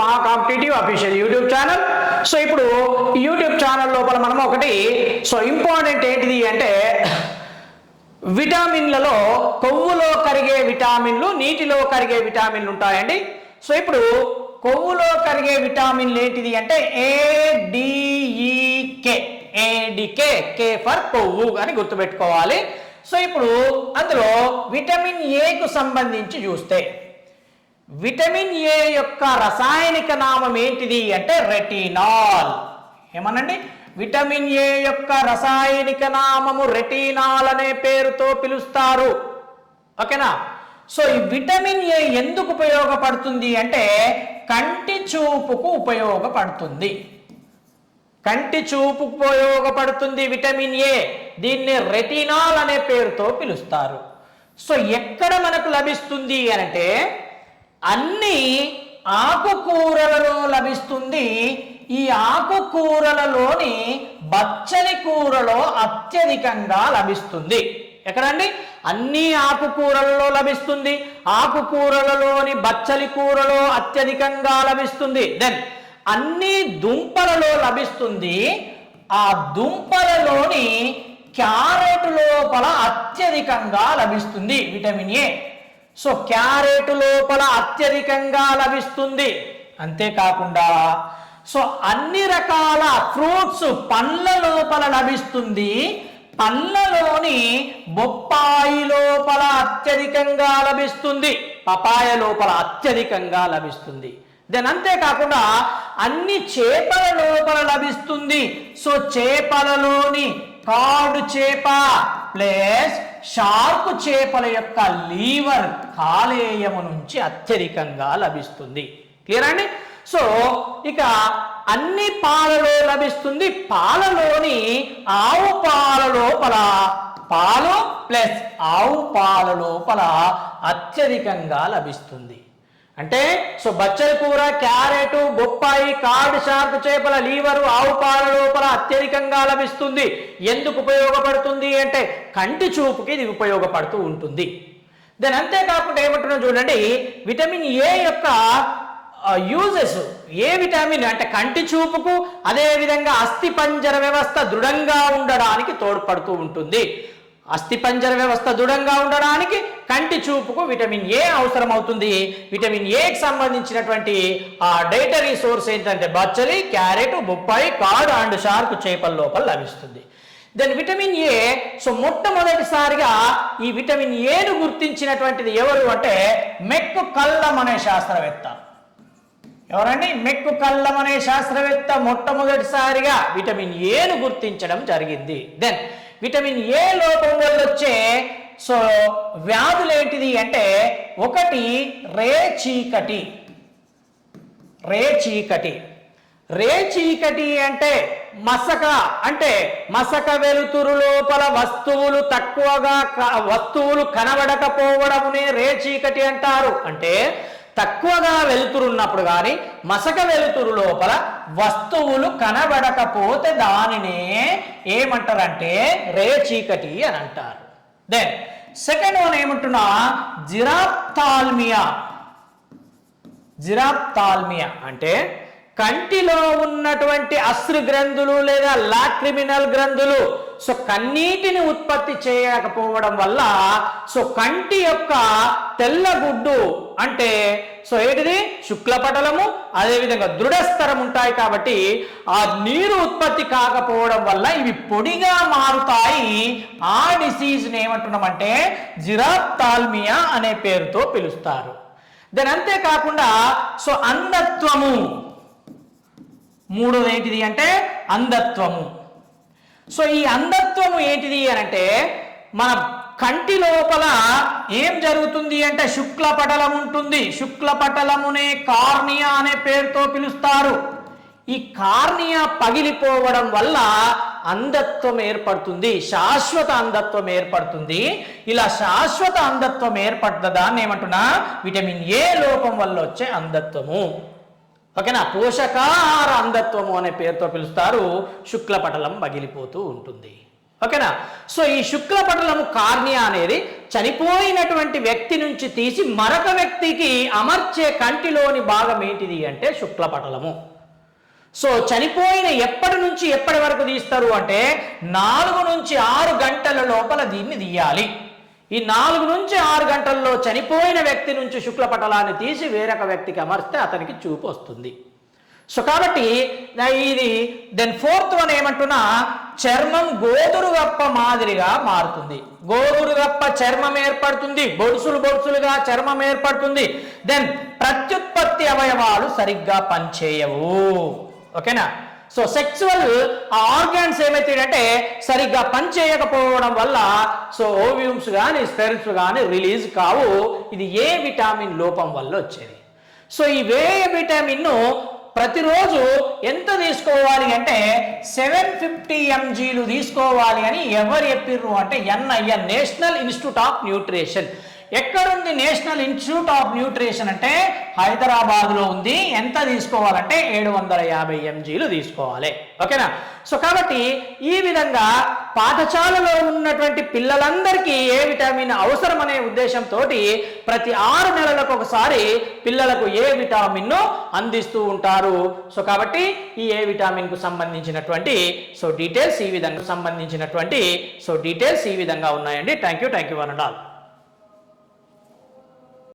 మహా competitive official YouTube channel. So ఇప్పుడు YouTube channel లోపల మనం ఒకటి ఇంపార్టెంట్ ఏంటిది అంటే విటమిన్లలో కొవ్వులో కరిగే విటమిన్లు, నీటిలో కరిగే విటమిన్లు ఉంటాయండి. సో ఇప్పుడు కొవ్వులో కరిగే విటమిన్లు ఏంటిది అంటే ఏడిఈకే, ఏడికే, కే ఫర్ కొవ్వు అని గుర్తుపెట్టుకోవాలి. సో ఇప్పుడు అందులో విటమిన్ ఏకు సంబంధించి చూస్తే విటమిన్ ఏ యొక్క రసాయనిక నామం ఏంటిది అంటే రెటినాల్. ఏమనండి? విటమిన్ ఏ యొక్క రసాయనిక నామము రెటినాల్ అనే పేరుతో పిలుస్తారు. ఓకేనా? సో ఈ విటమిన్ ఏ ఎందుకు ఉపయోగపడుతుంది అంటే కంటి చూపుకు ఉపయోగపడుతుంది. కంటి చూపుకు ఉపయోగపడుతుంది విటమిన్ ఏ. దీన్ని రెటినాల్ అనే పేరుతో పిలుస్తారు. సో ఎక్కడ మనకు లభిస్తుంది అంటే అన్ని ఆకుకూరలలో లభిస్తుంది. ఈ ఆకుకూరలలోని బచ్చలి కూరలో అత్యధికంగా లభిస్తుంది. ఎక్కడండి? అన్ని ఆకుకూరలలో లభిస్తుంది. ఆకుకూరలలోని బచ్చలి కూరలో అత్యధికంగా లభిస్తుంది. దెన్ అన్ని దుంపలలో లభిస్తుంది. ఆ దుంపలలోని క్యారెట్ లోపల అత్యధికంగా లభిస్తుంది విటమిన్ ఏ. సో క్యారెట్ లోపల అత్యధికంగా లభిస్తుంది. అంతేకాకుండా సో అన్ని రకాల ఫ్రూట్స్ పండ్ల లోపల లభిస్తుంది. పండ్లలోని బొప్పాయి లోపల అత్యధికంగా లభిస్తుంది. పపాయ లోపల అత్యధికంగా లభిస్తుంది. దెన్ అంతేకాకుండా అన్ని చేపల లోపల లభిస్తుంది. సో చేపలలోని కాడు చేప ప్లస్ షార్క్ చేపల యొక్క లీవర్ కాలేయము నుంచి అత్యధికంగా లభిస్తుంది. క్లియర్ అండి? సో ఇక అన్ని పాలలో లభిస్తుంది. పాలలోని ఆవు పాల లోపల పాలు ప్లస్ ఆవు పాల లోపల అత్యధికంగా లభిస్తుంది. అంటే సో బచ్చలి కూర, క్యారెట్, బొప్పాయి, కార్డ్, షార్క్ చేపల లీవరు ఆవు పాల లోపల అత్యధికంగా లభిస్తుంది. ఎందుకు ఉపయోగపడుతుంది అంటే కంటి చూపుకి ఇది ఉపయోగపడుతూ ఉంటుంది. దెన్ అంతేకాకుండా ఏమంటున్నాం చూడండి, విటమిన్ ఏ యొక్క యూజెస్. ఏ విటమిన్ అంటే కంటి చూపుకు, అదేవిధంగా అస్థిపంజర వ్యవస్థ దృఢంగా ఉండడానికి తోడ్పడుతూ ఉంటుంది. అస్థిపంజర వ్యవస్థ దృఢంగా ఉండడానికి కంటి చూపుకు విటమిన్ ఏ అవసరం అవుతుంది. విటమిన్ ఏకి సంబంధించినటువంటి డైటరీ సోర్స్ ఏంటంటే బచ్చలి, క్యారెట్, బొప్పాయి, కార్డ్ అండ్ షార్క్ చేపల లోపల లభిస్తుంది. దెన్ విటమిన్ ఏ సో మొట్టమొదటిసారిగా ఈ విటమిన్ ఏను గుర్తించినటువంటిది ఎవరు అంటే మెక్కు కల్లం అనే శాస్త్రవేత్త. ఎవరండి? మెక్కు కల్లం అనే శాస్త్రవేత్త మొట్టమొదటిసారిగా విటమిన్ ఏను గుర్తించడం జరిగింది. దెన్ విటమిన్ ఏ లోపం వల్ల వచ్చే సో వ్యాధులు ఏంటిది అంటే ఒకటి రేచీకటి. రేచీకటి రేచీకటి అంటే మసక, అంటే మసక వెలుతురు లోపల వస్తువులు కనబడకపోవడమునే రేచీకటి అంటారు. అంటే తక్కువగా వెలుతురున్నప్పుడు కానీ మసక వెలుతురు లోపల వస్తువులు కనబడకపోతే దానినే ఏమంటారంటే రేచీకటి అని అంటారు. దెన్ సెకండ్ వన్ ఏమంటున్నా జిరాప్థాల్మియా. జిరాప్థాల్మియా అంటే కంటిలో ఉన్నటువంటి అశ్రు గ్రంథులు లేదా లాక్రిమినల్ గ్రంథులు సో కన్నీటిని ఉత్పత్తి చేయకపోవడం వల్ల సో కంటి యొక్క తెల్లగుడ్డు అంటే సో ఏంటిది శుక్లపటలము అదేవిధంగా దృఢస్థరం ఉంటాయి. కాబట్టి ఆ నీరు ఉత్పత్తి కాకపోవడం వల్ల ఇవి పొడిగా మారుతాయి. ఆ డిసీజ్ని ఏమంటున్నామంటే జిరాప్థాల్మియా అనే పేరుతో పిలుస్తారు. దాని అంతేకాకుండా సో అంధత్వము. మూడోది ఏంటిది అంటే అంధత్వము. సో ఈ అంధత్వము ఏంటిది అని అంటే మన కంటి లోపల ఏం జరుగుతుంది అంటే శుక్లపటలం ఉంటుంది. శుక్లపటలమునే కార్నియా అనే పేరుతో పిలుస్తారు. ఈ కార్నియా పగిలిపోవడం వల్ల అంధత్వం ఏర్పడుతుంది, శాశ్వత అంధత్వం ఏర్పడుతుంది. ఇలా శాశ్వత అంధత్వం ఏర్పడ్డ దాన్ని ఏమంటున్నా విటమిన్ ఏ లోపం వల్ల వచ్చే అంధత్వము. ఓకేనా? పోషకాహార అంధత్వము అనే పేరుతో పిలుస్తారు. శుక్లపటలం పగిలిపోతూ ఉంటుంది. ఓకేనా. సో ఈ శుక్లపటలము కార్నియా అనేది చనిపోయినటువంటి వ్యక్తి నుంచి తీసి మరొక వ్యక్తికి అమర్చే కంటిలోని భాగం ఏంటిది అంటే శుక్లపటలము. సో చనిపోయిన ఎప్పటి నుంచి ఎప్పటి వరకు తీస్తారు అంటే 4 నుంచి 6 గంటల లోపల దీన్ని తీయాలి. ఈ 4 నుంచి 6 గంటల్లో చనిపోయిన వ్యక్తి నుంచి శుక్లపటలాన్ని తీసి వేరొక వ్యక్తికి అమర్స్తే అతనికి చూపు వస్తుంది. సో కాబట్టి ఇది దెన్ 4th వన్ ఏమంటున్నా, చర్మం గోదురుగప్ప మాదిరిగా మారుతుంది. గోదురుగప్ప చర్మం ఏర్పడుతుంది, బొడుసులుగా చర్మం ఏర్పడుతుంది. దెన్ ప్రత్యుత్పత్తి అవయవాలు సరిగ్గా పనిచేయవు. ఓకేనా. సో సెక్సువల్ ఆర్గాన్స్ ఏమైతాయంటే సరిగ్గా పనిచేయకపోవడం వల్ల సో ఓవ్యూమ్స్ కానీ స్పెర్మ్స్ కానీ రిలీజ్ కావు. ఇది ఏ విటమిన్ లోపం వల్ల వచ్చేది. సో ఈ ఏ విటమిన్ను ప్రతిరోజు ఎంత తీసుకోవాలి అంటే 750 mgలు తీసుకోవాలి అని ఎవరు చెప్పిర్రు అంటే NIN, national institute of nutrition. ఎక్కడుంది నేషనల్ ఇన్స్టిట్యూట్ ఆఫ్ న్యూట్రిషన్ అంటే హైదరాబాద్లో ఉంది. ఎంత తీసుకోవాలంటే 750 mgలు తీసుకోవాలి. ఓకేనా. సో కాబట్టి ఈ విధంగా పాఠశాలలో ఉన్నటువంటి పిల్లలందరికీ ఏ విటమిన్ అవసరం అనే ఉద్దేశంతో ప్రతి 6 నెలలకు ఒకసారి పిల్లలకు ఏ విటమిన్ అందిస్తూ ఉంటారు. సో కాబట్టి ఈ ఏ విటమిన్ కు సంబంధించినటువంటి డీటెయిల్స్ ఈ విధంగా ఉన్నాయండి. Thank you one and all.